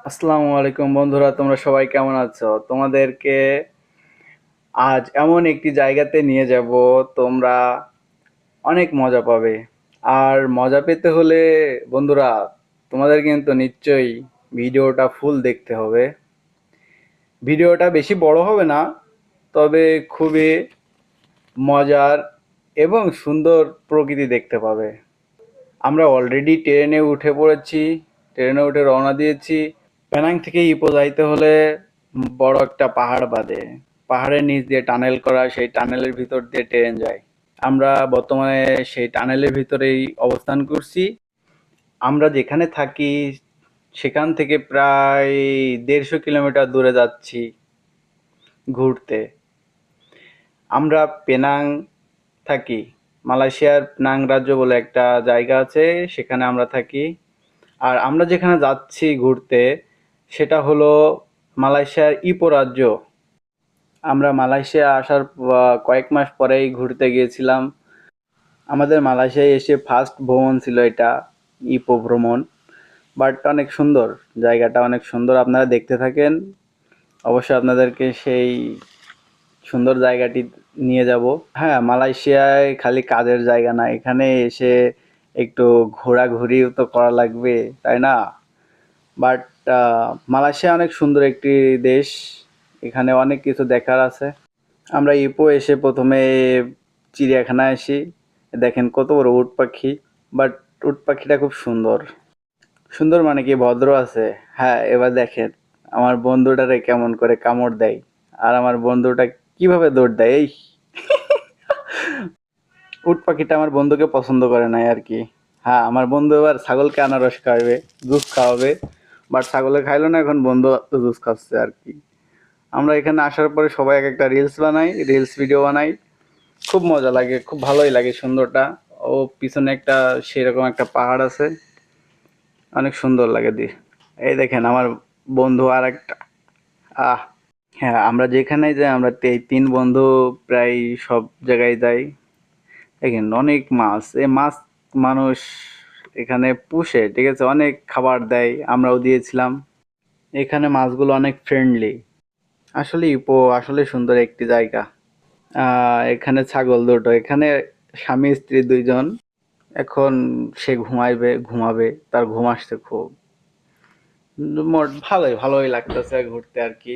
আসসালামু আলাইকুম বন্ধুরা, তোমরা সবাই কেমন আছো? তোমাদেরকে আজ এমন একটি জায়গাতে নিয়ে যাব, তোমরা অনেক মজা পাবে। আর মজা পেতে হলে বন্ধুরা, তোমাদের কিন্তু নিশ্চয়ই ভিডিওটা ফুল দেখতে হবে। ভিডিওটা বেশি বড় হবে না, তবে খুবই মজার এবং সুন্দর প্রকৃতি দেখতে পাবে। আমরা অলরেডি ট্রেনে উঠে পড়েছি, ট্রেনে উঠে রওনা দিয়েছি। পেনাং থেকে ইপো যাইতে হলে বড় একটা পাহাড় বাদে, পাহাড়ের নিচ দিয়ে টানেল করা, সেই টানেলের ভিতর দিয়ে ট্রেন যায়। আমরা বর্তমানে সেই টানেলের ভিতরেই অবস্থান করছি। আমরা যেখানে থাকি সেখান থেকে প্রায় 150 কিলোমিটার দূরে যাচ্ছি ঘুরতে। আমরা পেনাং থাকি, মালয়েশিয়ার পেনাং রাজ্য বলে একটা জায়গা আছে, সেখানে আমরা থাকি। আর আমরা যেখানে যাচ্ছি ঘুরতে সেটা হলো মালয়েশিয়ার ইপো রাজ্য। আমরা মালয়েশিয়া আসার কয়েক মাস পরেই ঘুরতে গিয়েছিলাম। আমাদের মালয়েশিয়ায় এসে ফার্স্ট ভ্রমণ ছিল এটা, ইপো ভ্রমণ। বাট অনেক সুন্দর, জায়গাটা অনেক সুন্দর। আপনারা দেখতে থাকেন, অবশ্যই আপনাদেরকে সেই সুন্দর জায়গাটি নিয়ে যাব। হ্যাঁ, মালয়েশিয়ায় খালি কাজের জায়গা না, এখানে এসে একটু ঘোরাঘুরিও তো করা লাগবে, তাই না? বাট মালয়েশিয়া অনেক সুন্দর একটি দেশ, এখানে অনেক কিছু দেখার আছে। আমরা ইপো এসে প্রথমে চিড়িয়াখানায় আসি। দেখেন কত বড় উট পাখি, বাট উট পাখিটা খুব সুন্দর। সুন্দর মানে কি, ভদ্র আছে। হ্যাঁ, এবার দেখেন আমার বন্ধুটারে কেমন করে কামড় দেয়, আর আমার বন্ধুটা কিভাবে দৌড় দেয়। এই উট পাখিটা আমার বন্ধুকে পছন্দ করে নাই আর কি। হ্যাঁ, আমার বন্ধু এবার ছাগলকে আনারস খাওয়াবে, জুস খাওয়াবে। বাট ছাগলে খাইলো না, এখন বন্ধু জুস খাচ্ছে আর কি। আমরা এখানে আসার পরে সবাই এক একটা রিলস বানাই, রিলস ভিডিও বানাই। খুব মজা লাগে, খুব ভালোই লাগে সুন্দরটা। ও পিছনে একটা সেরকম একটা পাহাড় আছে, অনেক সুন্দর লাগে দি। এই দেখেন আমার বন্ধু আর একটা। আহ হ্যাঁ, আমরা যেখানে যাই, আমরা এই তিন বন্ধু প্রায় সব জায়গায় যাই। দেখেন অনেক মাছ, এই মাছ মানুষ এখানে পুষে, ঠিক আছে, অনেক খাবার দেয়, আমরাও দিয়েছিলাম। এখানে মাছগুলো অনেক ফ্রেন্ডলি। আসলে ইপো আসলে সুন্দর একটি জায়গা। এখানে ছাগল দুটো, এখানে স্বামী স্ত্রী দুইজন। এখন সে ঘুমাবে, তার ঘুম আসছে খুব। মোট ভালোই ভালোই লাগতেছে ঘুরতে আর কি।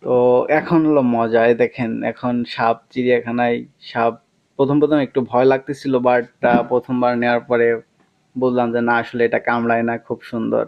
তো এখন হলো মজা, এই দেখেন এখন সাপ চিড়িয়াখানায়। সাপ প্রথম প্রথম একটু ভয় লাগতেছিল, বাট প্রথমবার নেওয়ার পরে বুঝলাম যে না, আসলে এটা কামড়ায় না, খুব সুন্দর।